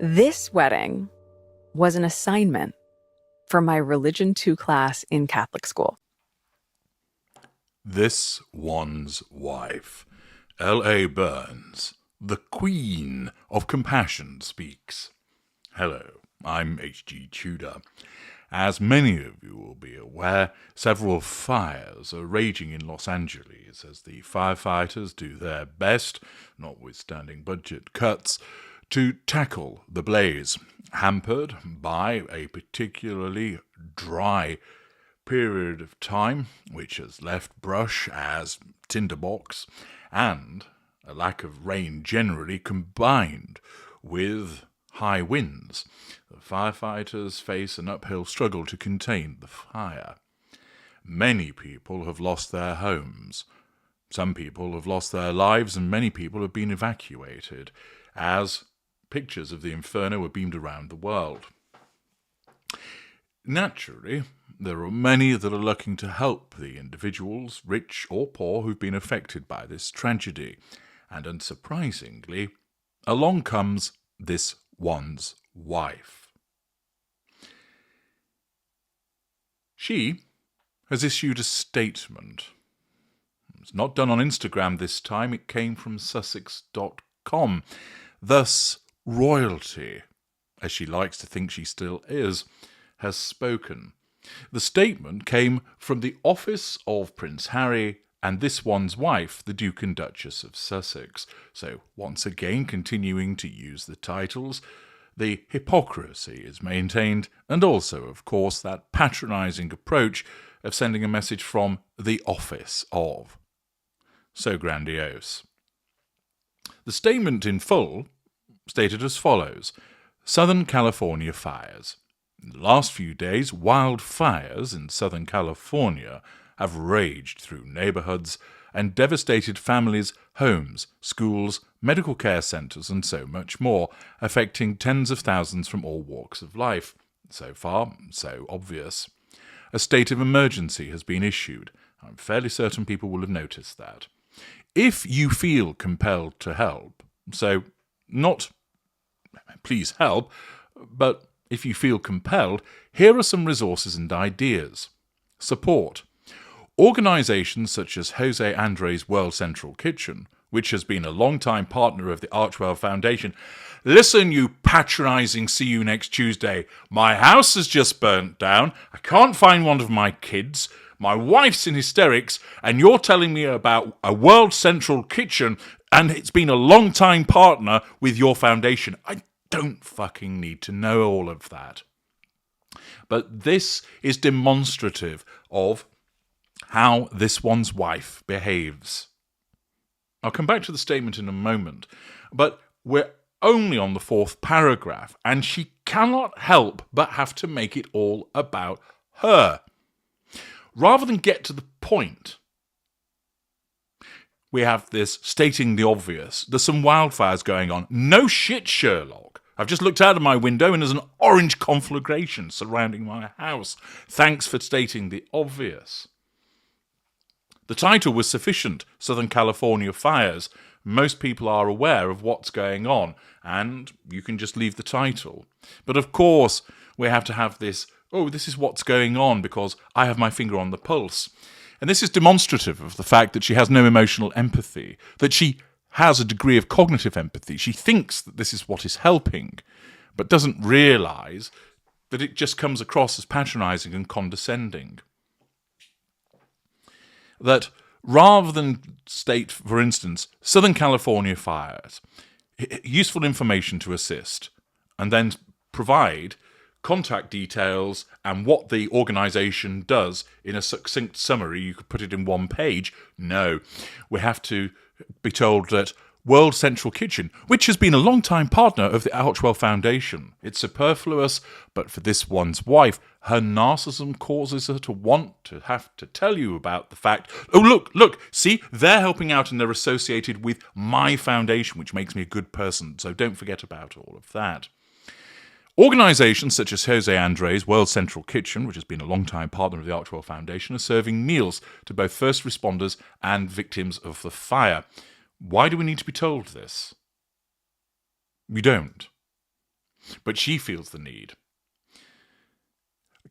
This wedding was an assignment for my Religion 2 class in Catholic school. This one's wife, L.A. Burns, the Queen of Compassion, speaks. Hello, I'm H.G. Tudor. As many of you will be aware, several fires are raging in Los Angeles as the firefighters do their best, notwithstanding budget cuts, to tackle the blaze, hampered by a particularly dry period of time, which has left brush as tinderbox, and a lack of rain generally combined with high winds. The firefighters face an uphill struggle to contain the fire. Many people have lost their homes. Some people have lost their lives, and many people have been evacuated, as pictures of the inferno are beamed around the world. Naturally, there are many that are looking to help the individuals, rich or poor, who've been affected by this tragedy. And unsurprisingly, along comes this one's wife. She has issued a statement. It's not done on Instagram this time, it came from Sussex.com. Thus, royalty, as she likes to think she still is, has spoken. The statement came from the office of Prince Harry and this one's wife, the Duke and Duchess of Sussex. So, once again, continuing to use the titles, the hypocrisy is maintained, and also, of course, that patronising approach of sending a message from the office of. So grandiose. The statement in full stated as follows: Southern California fires. In the last few days, wildfires in Southern California have raged through neighborhoods and devastated families, homes, schools, medical care centers, and so much more, affecting tens of thousands from all walks of life. So far, so obvious. A state of emergency has been issued. I'm fairly certain people will have noticed that. If you feel compelled to help, so not please help, but if you feel compelled, here are some resources and ideas. Support. Organisations such as Jose Andres' World Central Kitchen, which has been a long-time partner of the Archwell Foundation. Listen, you patronising see you next Tuesday. My house has just burnt down. I can't find one of my kids. My wife's in hysterics, and you're telling me about a World Central Kitchen, and it's been a long-time partner with your foundation. I don't fucking need to know all of that. But this is demonstrative of how this one's wife behaves. I'll come back to the statement in a moment, but we're only on the fourth paragraph, and she cannot help but have to make it all about her. Rather than get to the point, we have this stating the obvious. There's some wildfires going on. No shit, Sherlock. I've just looked out of my window and there's an orange conflagration surrounding my house. Thanks for stating the obvious. The title was sufficient, Southern California fires. Most people are aware of what's going on, and you can just leave the title. But of course, we have to have this, this is what's going on because I have my finger on the pulse. And this is demonstrative of the fact that she has no emotional empathy, that she has a degree of cognitive empathy. She thinks that this is what is helping, but doesn't realise that it just comes across as patronising and condescending. That rather than state, for instance, Southern California fires, useful information to assist, and then provide contact details and what the organisation does in a succinct summary, you could put it in one page. No, we have to be told that World Central Kitchen, which has been a long-time partner of the Archwell Foundation. It's superfluous, but for this one's wife, her narcissism causes her to want to have to tell you about the fact, look, see, they're helping out and they're associated with my foundation, which makes me a good person, so don't forget about all of that. Organisations such as Jose Andres' World Central Kitchen, which has been a long-time partner of the Archwell Foundation, are serving meals to both first responders and victims of the fire. Why do we need to be told this? We don't. but she feels the need.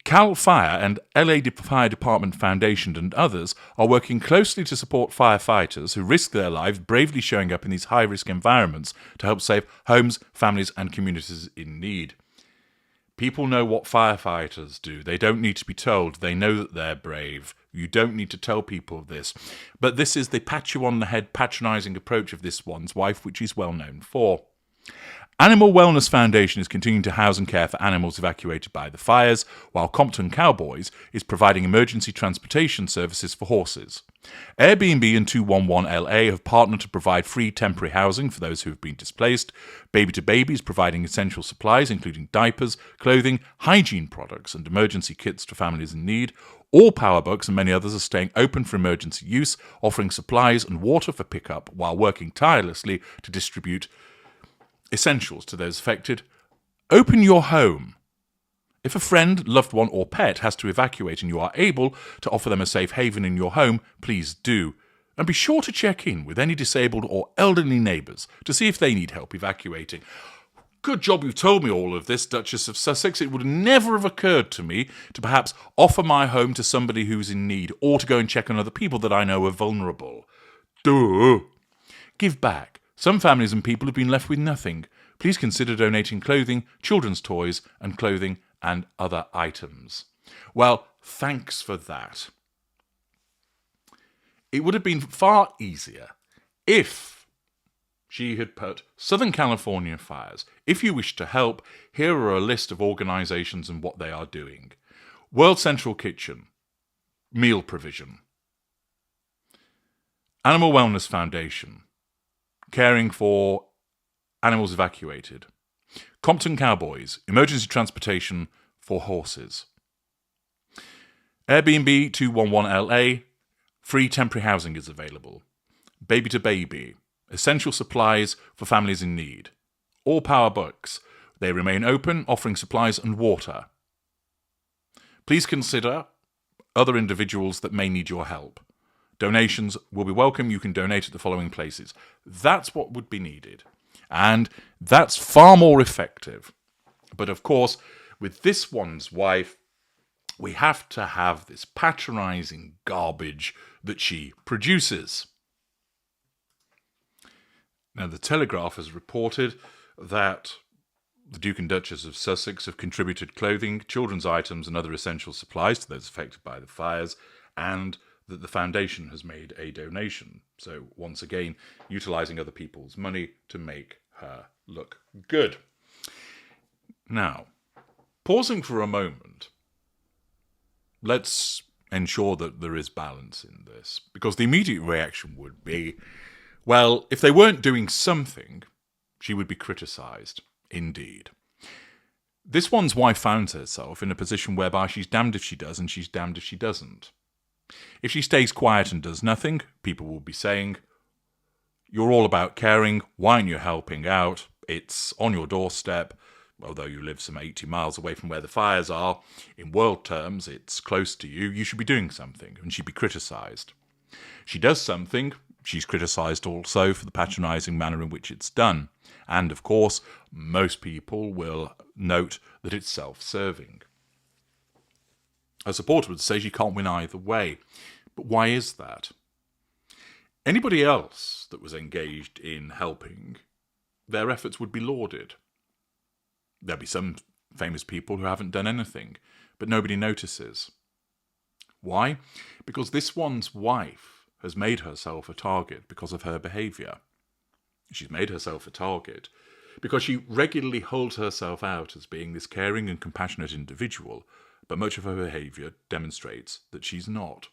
Cal Fire and LA Fire Department Foundation and others are working closely to support firefighters who risk their lives bravely showing up in these high-risk environments to help save homes, families and communities in need. People know what firefighters do. They don't need to be told. They know that they're brave. You don't need to tell people this. But this is the pat-you-on-the-head patronising approach of this one's wife, which he's well known for. Animal Wellness Foundation is continuing to house and care for animals evacuated by the fires, while Compton Cowboys is providing emergency transportation services for horses. Airbnb and 211LA have partnered to provide free temporary housing for those who have been displaced. Baby to Baby is providing essential supplies, including diapers, clothing, hygiene products, and emergency kits to families in need. All Powerbucks and many others are staying open for emergency use, offering supplies and water for pickup while working tirelessly to distribute essentials to those affected. Open your home. If a friend, loved one or pet has to evacuate and you are able to offer them a safe haven in your home, please do. And be sure to check in with any disabled or elderly neighbours to see if they need help evacuating. Good job you've told me all of this, Duchess of Sussex. It would never have occurred to me to perhaps offer my home to somebody who's in need or to go and check on other people that I know are vulnerable. Duh. Give back. Some families and people have been left with nothing. Please consider donating clothing, children's toys, and clothing and other items. Well, thanks for that. It would have been far easier if she had put Southern California fires. If you wish to help, here are a list of organisations and what they are doing. World Central Kitchen, meal provision. Animal Wellness Foundation, caring for animals evacuated. Compton Cowboys, emergency transportation for horses. Airbnb 211LA, free temporary housing is available. Baby to Baby, essential supplies for families in need. All Powerbucks, they remain open, offering supplies and water. Please consider other individuals that may need your help. Donations will be welcome. You can donate at the following places. That's what would be needed. And that's far more effective. But of course, with this one's wife, we have to have this patronising garbage that she produces. Now, the Telegraph has reported that the Duke and Duchess of Sussex have contributed clothing, children's items and other essential supplies to those affected by the fires, and that the foundation has made a donation. So once again, utilising other people's money to make her look good. Now, pausing for a moment, let's ensure that there is balance in this, because the immediate reaction would be, well, if they weren't doing something, she would be criticised. Indeed. This one's wife finds herself in a position whereby she's damned if she does and she's damned if she doesn't. If she stays quiet and does nothing, people will be saying, you're all about caring, why aren't you helping out? It's on your doorstep, although you live some 80 miles away from where the fires are. In world terms, it's close to you. You should be doing something, and she'd be criticised. She does something, she's criticised also for the patronising manner in which it's done. And, of course, most people will note that it's self-serving. A supporter would say she can't win either way. But why is that? Anybody else that was engaged in helping, their efforts would be lauded. There'll be some famous people who haven't done anything, but nobody notices. Why? Because this one's wife has made herself a target because of her behaviour. She's made herself a target because she regularly holds herself out as being this caring and compassionate individual, but much of her behaviour demonstrates that she's not.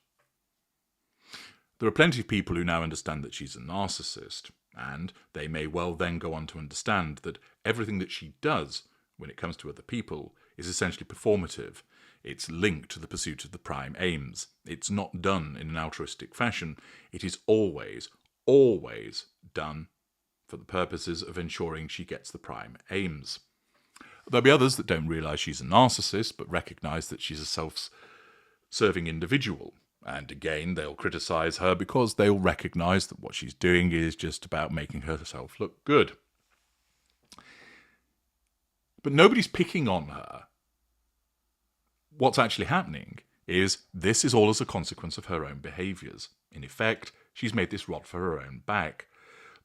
There are plenty of people who now understand that she's a narcissist, and they may well then go on to understand that everything that she does when it comes to other people is essentially performative. It's linked to the pursuit of the prime aims. It's not done in an altruistic fashion. It is always, always done for the purposes of ensuring she gets the prime aims. There'll be others that don't realise she's a narcissist, but recognise that she's a self-serving individual. And again, they'll criticise her because they'll recognise that what she's doing is just about making herself look good. But nobody's picking on her. What's actually happening is this is all as a consequence of her own behaviours. In effect, she's made this rod for her own back.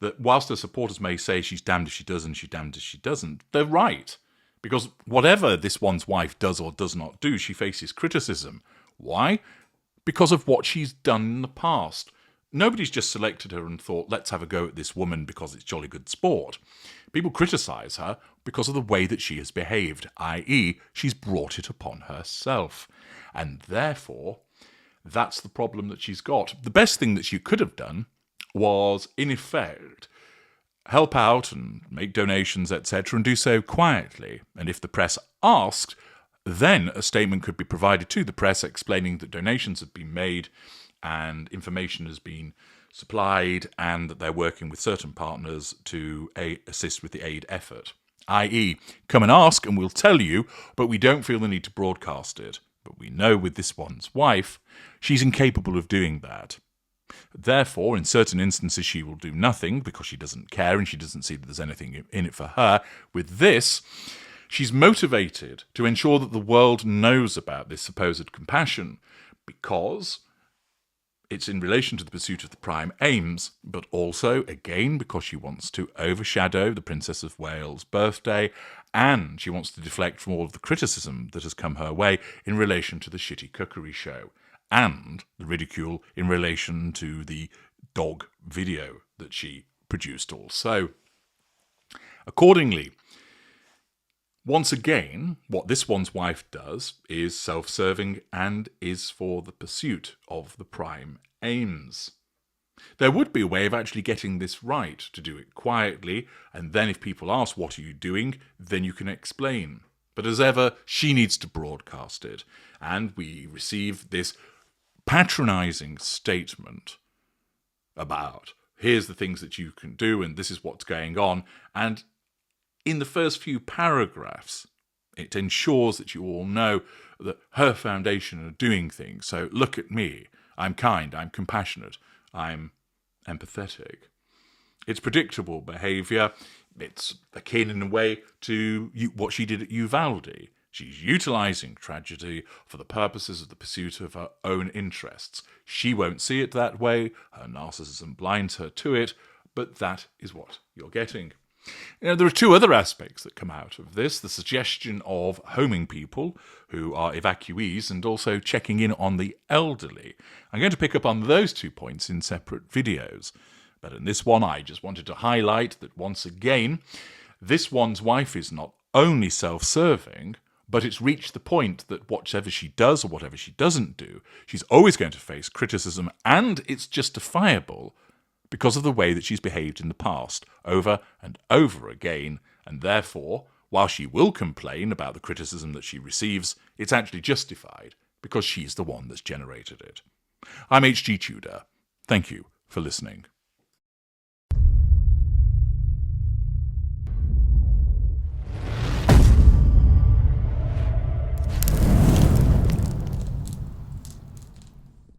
That whilst her supporters may say she's damned if she does and she's damned if she doesn't, they're right. Because whatever this one's wife does or does not do, she faces criticism. Why? Because of what she's done in the past. Nobody's just selected her and thought, let's have a go at this woman because it's jolly good sport. People criticise her because of the way that she has behaved, i.e. she's brought it upon herself. And therefore, that's the problem that she's got. The best thing that she could have done was, in effect, help out and make donations, etc., and do so quietly. And if the press asked, then a statement could be provided to the press explaining that donations have been made and information has been supplied and that they're working with certain partners to assist with the aid effort. I.e., come and ask and we'll tell you, but we don't feel the need to broadcast it. But we know with this one's wife, she's incapable of doing that. Therefore, in certain instances, she will do nothing because she doesn't care and she doesn't see that there's anything in it for her. With this, she's motivated to ensure that the world knows about this supposed compassion because it's in relation to the pursuit of the prime aims, but also, again, because she wants to overshadow the Princess of Wales' birthday and she wants to deflect from all of the criticism that has come her way in relation to the shitty cookery show and the ridicule in relation to the dog video that she produced also. Accordingly, once again, what this one's wife does is self-serving and is for the pursuit of the prime aims. There would be a way of actually getting this right, to do it quietly, and then if people ask, what are you doing, then you can explain. But as ever, she needs to broadcast it, and we receive this patronising statement about, here's the things that you can do, and this is what's going on, and in the first few paragraphs, it ensures that you all know that her foundation are doing things. So look at me. I'm kind. I'm compassionate. I'm empathetic. It's predictable behaviour. It's akin in a way to what she did at Uvalde. She's utilising tragedy for the purposes of the pursuit of her own interests. She won't see it that way. Her narcissism blinds her to it. But that is what you're getting. There are two other aspects that come out of this. The suggestion of homing people who are evacuees and also checking in on the elderly. I'm going to pick up on those 2 points in separate videos. But in this one, I just wanted to highlight that once again, this one's wife is not only self-serving, but it's reached the point that whatever she does or whatever she doesn't do, she's always going to face criticism, and it's justifiable because of the way that she's behaved in the past, over and over again, and therefore, while she will complain about the criticism that she receives, it's actually justified, because she's the one that's generated it. I'm H.G. Tudor. Thank you for listening.